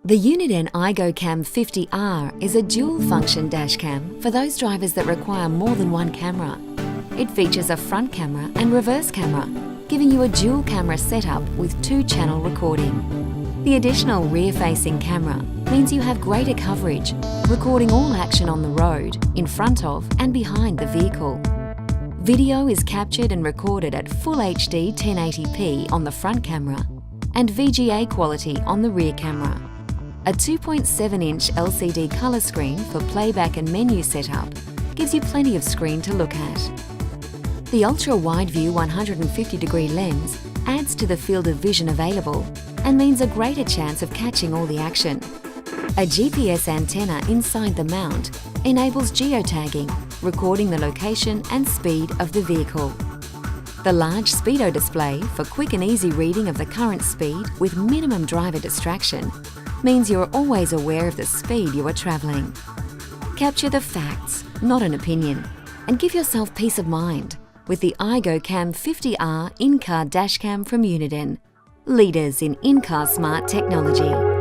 The Uniden IGO Cam 50R is a dual-function dashcam for those drivers that require more than one camera. It features a front camera and reverse camera, giving you a dual-camera setup with 2-channel recording. The additional rear-facing camera means you have greater coverage, recording all action on the road, in front of and behind the vehicle. Video is captured and recorded at Full HD 1080p on the front camera and VGA quality on the rear camera. A 2.7-inch LCD colour screen for playback and menu setup gives you plenty of screen to look at. The ultra-wide view 150-degree lens adds to the field of vision available and means a greater chance of catching all the action. A GPS antenna inside the mount enables geotagging, recording the location and speed of the vehicle. The large speedo display for quick and easy reading of the current speed with minimum driver distraction means you're always aware of the speed you are travelling. Capture the facts, not an opinion, and give yourself peace of mind with the IGO Cam 50R in-car dashcam from Uniden, leaders in in-car smart technology.